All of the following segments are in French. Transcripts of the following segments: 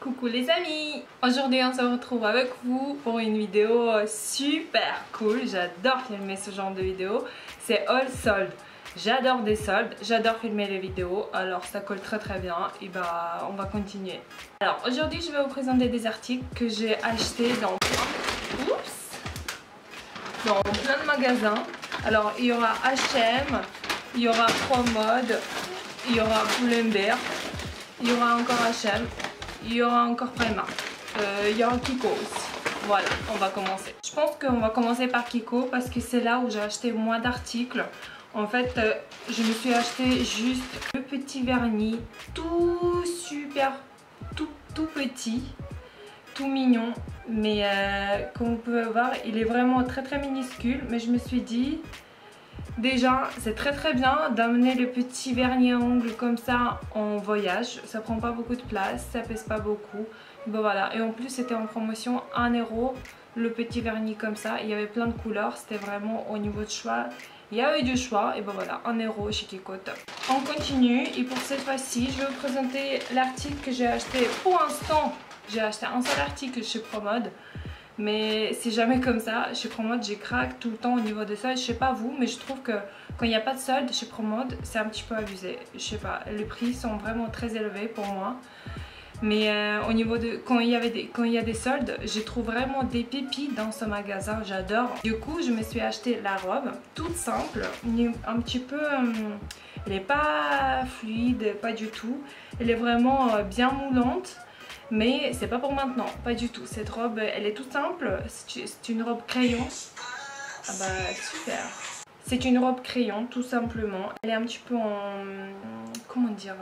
Coucou les amis! Aujourd'hui on se retrouve avec vous pour une vidéo super cool. J'adore filmer ce genre de vidéo. C'est All Soldes. J'adore des soldes, j'adore filmer les vidéos, alors ça colle très bien et bah on va continuer. Alors aujourd'hui je vais vous présenter des articles que j'ai achetés dans plein de magasins. Alors il y aura H&M, il y aura Promode, il y aura Pull&Bear, il y aura encore H&M, il y aura encore Primark, il y aura Kiko aussi. Voilà, on va commencer. Je pense qu'on va commencer par Kiko parce que c'est là où j'ai acheté moins d'articles. En fait, je me suis acheté juste le petit vernis, tout super, tout petit, tout mignon. Mais comme vous pouvez voir, il est vraiment très minuscule. Mais je me suis dit, déjà, c'est très bien d'amener le petit vernis à ongles comme ça en voyage. Ça prend pas beaucoup de place, ça pèse pas beaucoup. Bon voilà, et en plus c'était en promotion 1 € le petit vernis comme ça. Il y avait plein de couleurs, c'était vraiment au niveau de choix. Il y avait du choix et bon voilà, 1 € chez Kiko, top. On continue et pour cette fois-ci, je vais vous présenter l'article que j'ai acheté. Pour l'instant, j'ai acheté un seul article chez Promode. Mais c'est jamais comme ça, chez Promode j'ai craque tout le temps au niveau des soldes. Je sais pas vous, mais je trouve que quand il n'y a pas de soldes chez Promode, c'est un petit peu abusé. Je sais pas, les prix sont vraiment très élevés pour moi. Mais au niveau de quand il y a des soldes, je trouve vraiment des pépites dans ce magasin, j'adore. Du coup, je me suis acheté la robe, toute simple, un petit peu, elle n'est pas fluide, pas du tout. Elle est vraiment bien moulante, mais c'est pas pour maintenant, pas du tout. Cette robe, elle est toute simple, c'est une robe crayon. Ah bah super. C'est une robe crayon, tout simplement. Elle est un petit peu en, comment dire,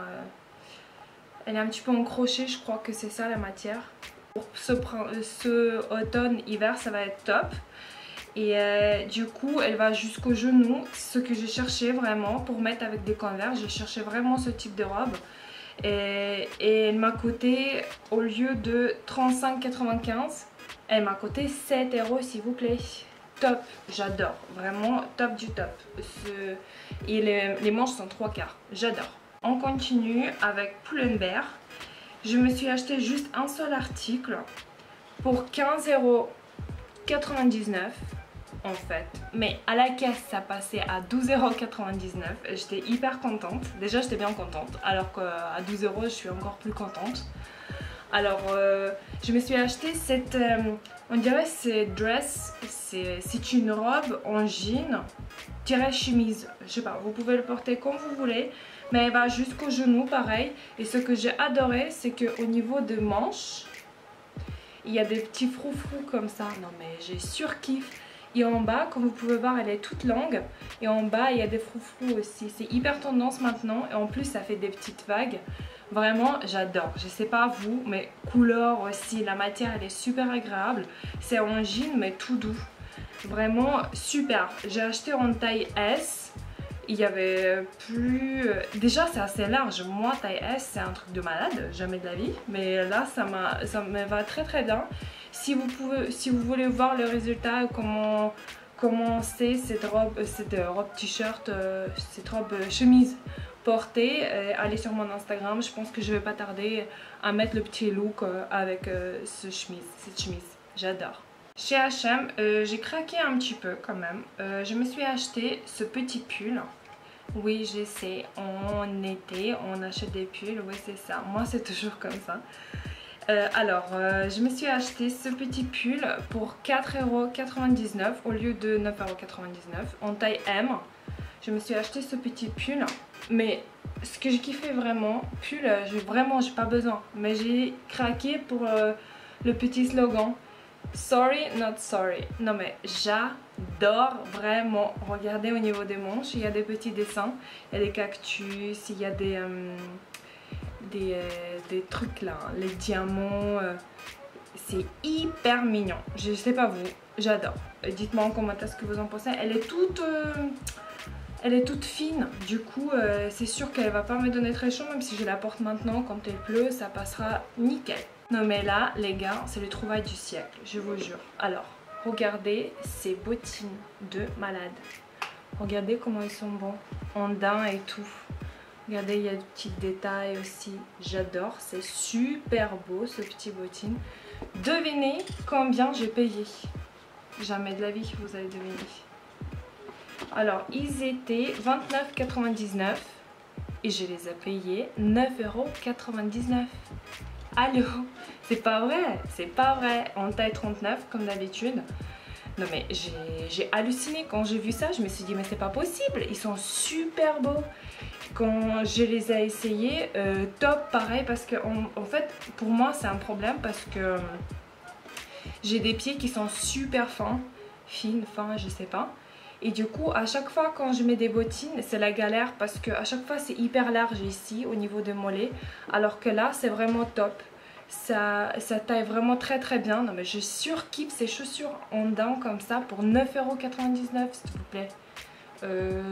elle est un petit peu en crochet, je crois que c'est ça la matière. Pour ce automne-hiver, ça va être top. Et du coup, elle va jusqu'au genou. Ce que j'ai cherché vraiment pour mettre avec des Converse. J'ai cherché vraiment ce type de robe. Et elle m'a coûté, au lieu de 35,95 €, elle m'a coûté 7 € s'il vous plaît. Top, j'adore. Vraiment top du top. Et les manches sont 3/4. J'adore. On continue avec Pull&Bear. Je me suis acheté juste un seul article pour 15,99 € en fait. Mais à la caisse ça passait à 12,99 €. J'étais hyper contente. Déjà j'étais bien contente. Alors qu'à 12 € je suis encore plus contente. Alors je me suis acheté cette, on dirait c'est dress. C'est une robe en jean chemise. Je sais pas, vous pouvez le porter comme vous voulez. Mais elle va jusqu'au genou pareil. Et ce que j'ai adoré, c'est qu'au niveau de manches, il y a des petits froufrous comme ça. Non mais j'ai surkiff. Et en bas, comme vous pouvez voir, elle est toute longue. Et en bas, il y a des froufrous aussi. C'est hyper tendance maintenant. Et en plus, ça fait des petites vagues. Vraiment, j'adore. Je sais pas vous, mais couleur aussi. La matière, elle est super agréable. C'est en jean, mais tout doux. Vraiment super. J'ai acheté en taille S. Il y avait plus... Déjà c'est assez large, moi taille S c'est un truc de malade, jamais de la vie. Mais là ça me va très bien. Si vous voulez voir le résultat, comment c'est cette robe t-shirt, cette robe chemise portée, allez sur mon Instagram. Je pense que je vais pas tarder à mettre le petit look avec cette chemise, j'adore. Chez H&M, j'ai craqué un petit peu quand même. Je me suis acheté ce petit pull. Oui, je sais, en été, on achète des pulls. Oui, c'est ça. Moi, c'est toujours comme ça. Je me suis acheté ce petit pull pour 4,99 € au lieu de 9,99 € en taille M. Je me suis acheté ce petit pull. Mais ce que j'ai kiffé vraiment, pull, j'ai pas besoin. Mais j'ai craqué pour le petit slogan. Sorry, not sorry. Non mais j'adore vraiment. Regardez au niveau des manches, il y a des petits dessins. Il y a des cactus, il y a des trucs là, les diamants. C'est hyper mignon. Je sais pas vous, j'adore. Dites-moi en commentaire ce que vous en pensez. Elle est toute fine. Du coup, c'est sûr qu'elle va pas me donner très chaud. Même si je la porte maintenant, quand il pleut, ça passera nickel. Non mais là les gars, c'est le trouvaille du siècle, je vous jure. Alors, regardez ces bottines de malade. Regardez comment ils sont bons, en daim et tout. Regardez, il y a des petits détails aussi. J'adore, c'est super beau ce petit bottine. Devinez combien j'ai payé. Jamais de la vie vous allez deviner. Alors, ils étaient 29,99 et je les ai payés 9,99 €. Allô, c'est pas vrai, c'est pas vrai. En taille 39 comme d'habitude. Non mais j'ai halluciné quand j'ai vu ça. Je me suis dit mais c'est pas possible, ils sont super beaux. Quand je les ai essayés, top pareil, parce que en fait pour moi c'est un problème parce que j'ai des pieds qui sont super fins, je sais pas. Et du coup à chaque fois quand je mets des bottines c'est la galère parce que à chaque fois c'est hyper large ici au niveau des mollets, alors que là c'est vraiment top. Ça taille vraiment très très bien. Non mais je surkiffe ces chaussures en dents comme ça pour 9,99 € s'il vous plaît.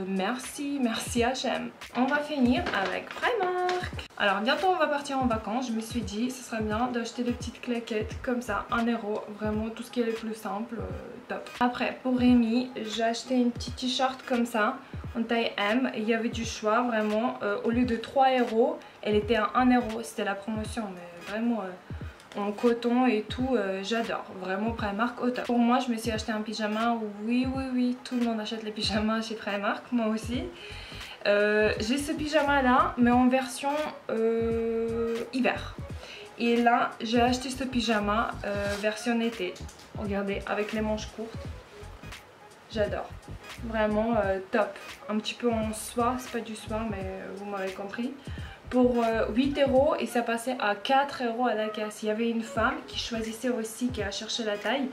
Merci H&M. On va finir avec Primark. Alors bientôt on va partir en vacances. Je me suis dit ce serait bien d'acheter des petites claquettes comme ça, 1 €. Vraiment tout ce qui est le plus simple, top. Après pour Rémi j'ai acheté une petite t-shirt comme ça en taille M. Il y avait du choix vraiment. Au lieu de 3 €, elle était à 1 €. C'était la promotion mais vraiment... en coton et tout, j'adore, vraiment Primark au top. Pour moi je me suis acheté un pyjama, oui, tout le monde achète les pyjamas chez Primark, moi aussi. J'ai ce pyjama là mais en version hiver. Et là j'ai acheté ce pyjama version été, regardez, avec les manches courtes. J'adore, vraiment top. Un petit peu en soie, c'est pas du soie mais vous m'avez compris. Pour 8 € et ça passait à 4 € à la caisse. Il y avait une femme qui choisissait aussi, qui a cherché la taille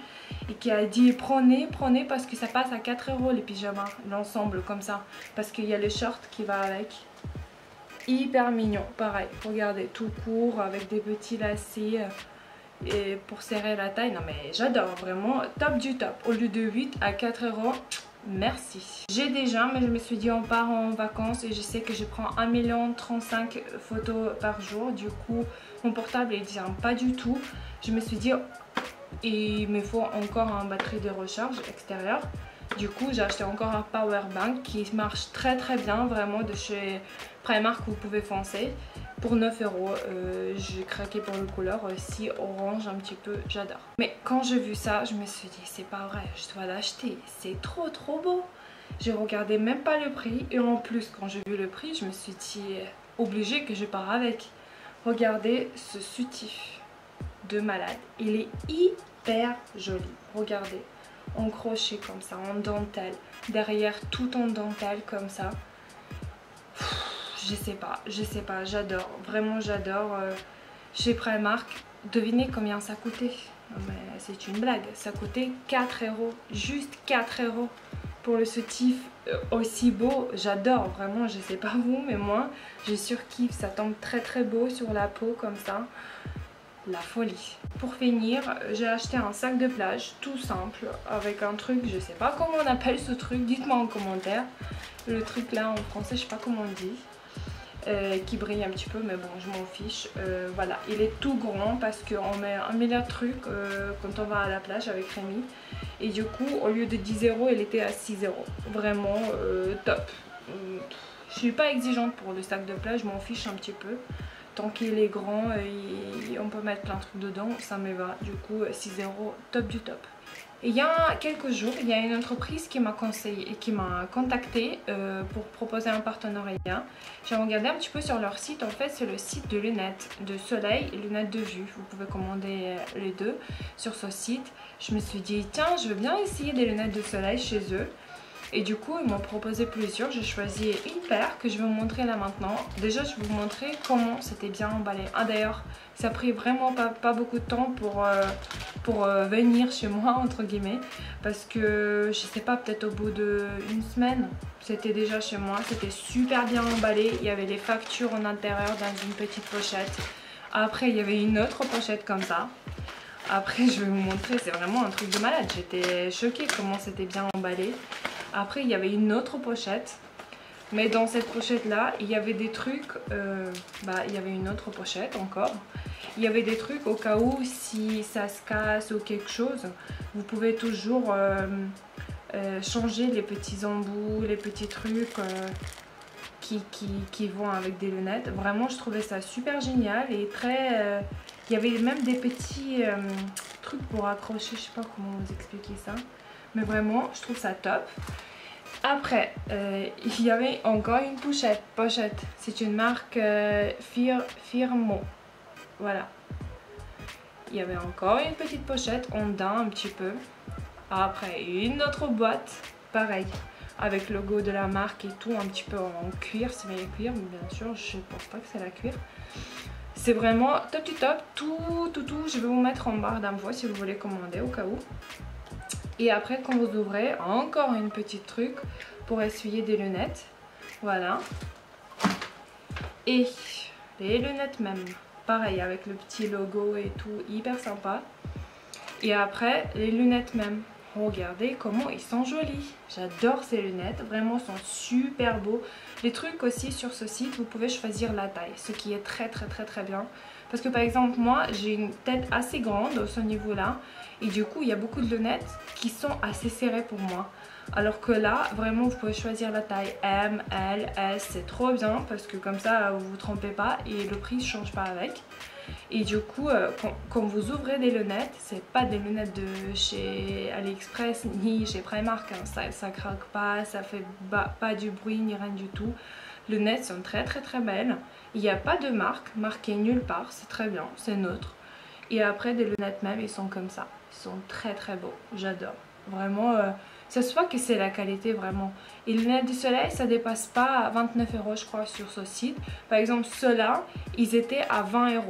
et qui a dit prenez parce que ça passe à 4 € les pyjamas, l'ensemble comme ça. Parce qu'il y a le short qui va avec. Hyper mignon, pareil, regardez, tout court avec des petits lacets et pour serrer la taille. Non mais j'adore, vraiment top du top. Au lieu de 8 à 4 €. Merci. J'ai déjà, mais je me suis dit on part en vacances et je sais que je prends 1,35 million photos par jour. Du coup, mon portable il tient pas du tout. Je me suis dit, il me faut encore une batterie de recharge extérieure. Du coup, j'ai acheté encore un power bank qui marche très très bien, vraiment de chez Primark, vous pouvez foncer. Pour 9 €, j'ai craqué pour le couleur aussi, orange un petit peu, j'adore. Mais quand j'ai vu ça, je me suis dit c'est pas vrai, je dois l'acheter, c'est trop beau. J'ai regardé même pas le prix et en plus quand j'ai vu le prix, je me suis dit obligé que je pars avec. Regardez ce soutif de malade, il est hyper joli, regardez. En crochet comme ça, en dentelle, derrière tout en dentelle comme ça. Je sais pas, j'adore, vraiment j'adore. Chez Primark, devinez combien ça coûtait? C'est une blague, ça coûtait 4 €, juste 4 € pour le soutif aussi beau. J'adore, vraiment, je sais pas vous, mais moi je surkiffe, ça tombe très beau sur la peau comme ça. La folie. Pour finir, j'ai acheté un sac de plage tout simple avec un truc, je sais pas comment on appelle ce truc, dites-moi en commentaire. Le truc là en français, je sais pas comment on dit. Qui brille un petit peu mais bon je m'en fiche. Voilà, il est tout grand parce qu'on met un milliard de trucs quand on va à la plage avec Rémi et du coup au lieu de 10 € il était à 6 €. Vraiment top. Je suis pas exigeante pour le sac de plage, je m'en fiche un petit peu. Tant qu'il est grand et on peut mettre plein de trucs dedans, ça me va. Du coup 6 €, top du top. Et il y a quelques jours, il y a une entreprise qui m'a conseillé et qui m'a contacté pour proposer un partenariat. J'ai regardé un petit peu sur leur site. En fait, c'est le site de lunettes de soleil et lunettes de vue. Vous pouvez commander les deux sur ce site. Je me suis dit, tiens, je veux bien essayer des lunettes de soleil chez eux. Et du coup, ils m'ont proposé plusieurs. J'ai choisi une paire que je vais vous montrer là maintenant. Déjà, je vais vous montrer comment c'était bien emballé. Ah d'ailleurs, ça a pris vraiment pas beaucoup de temps pour venir chez moi, entre guillemets. Parce que, je sais pas, peut-être au bout d'une semaine, c'était déjà chez moi. C'était super bien emballé. Il y avait les factures en intérieur dans une petite pochette. Après, il y avait une autre pochette comme ça. Après, je vais vous montrer, c'est vraiment un truc de malade. J'étais choquée comment c'était bien emballé. Après, il y avait une autre pochette. Mais dans cette pochette-là, il y avait des trucs... il y avait une autre pochette encore. Il y avait des trucs au cas où, si ça se casse ou quelque chose, vous pouvez toujours changer les petits embouts, les petits trucs. qui vont avec des lunettes. Vraiment, je trouvais ça super génial et très... il y avait même des petits trucs pour accrocher, je sais pas comment vous expliquer ça. Mais vraiment, je trouve ça top. Après, il y avait encore une pochette. C'est une marque Firmo. Voilà. Il y avait encore une petite pochette en daim un petit peu. Après, une autre boîte, pareil. Avec le logo de la marque et tout, un petit peu en cuir, c'est bien cuir, mais bien sûr, je pense pas que c'est la cuir. C'est vraiment top du top, tout, je vais vous mettre en barre d'infos si vous voulez commander au cas où. Et après, quand vous ouvrez, encore une petite truc pour essuyer des lunettes, voilà. Et les lunettes même, pareil, avec le petit logo et tout, hyper sympa. Et après, les lunettes même. Regardez comment ils sont jolis. J'adore ces lunettes, vraiment ils sont super beaux. Les trucs aussi sur ce site, vous pouvez choisir la taille, ce qui est très bien. Parce que par exemple moi j'ai une tête assez grande à ce niveau là. Et du coup il y a beaucoup de lunettes qui sont assez serrées pour moi. Alors que là vraiment vous pouvez choisir la taille M, L, S, c'est trop bien. Parce que comme ça vous vous trompez pas et le prix ne change pas avec. Et du coup, quand vous ouvrez des lunettes, c'est pas des lunettes de chez AliExpress ni chez Primark, hein. Ça craque pas, ça fait pas du bruit ni rien du tout. Les lunettes sont très belles. Il n'y a pas de marque marquée nulle part, c'est très bien, c'est neutre. Et après des lunettes même, ils sont comme ça, ils sont très beaux, j'adore. Vraiment, ça se voit que c'est la qualité vraiment. Et les lunettes du soleil, ça dépasse pas 29 € je crois sur ce site. Par exemple ceux-là, ils étaient à 20 €.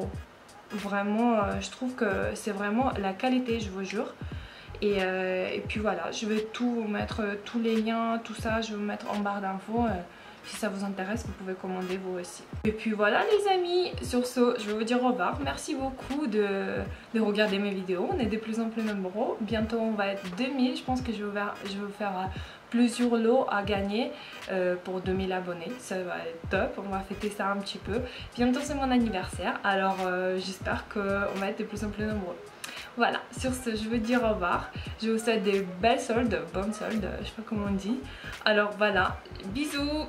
Vraiment, je trouve que c'est vraiment la qualité, je vous jure. Et puis voilà, je vais tout vous mettre, tous les liens, tout ça, je vais vous mettre en barre d'infos. Si ça vous intéresse, vous pouvez commander vous aussi. Et puis voilà les amis, sur ce, je vais vous dire au revoir. Merci beaucoup de regarder mes vidéos. On est de plus en plus nombreux. Bientôt on va être 2000. Je pense que je vais vous faire plusieurs lots à gagner pour 2000 abonnés. Ça va être top. On va fêter ça un petit peu. Bientôt c'est mon anniversaire. Alors j'espère qu'on va être de plus en plus nombreux. Voilà, sur ce, je veux dire au revoir. Je vous souhaite des belles soldes, bonnes soldes, je sais pas comment on dit. Alors voilà, bisous.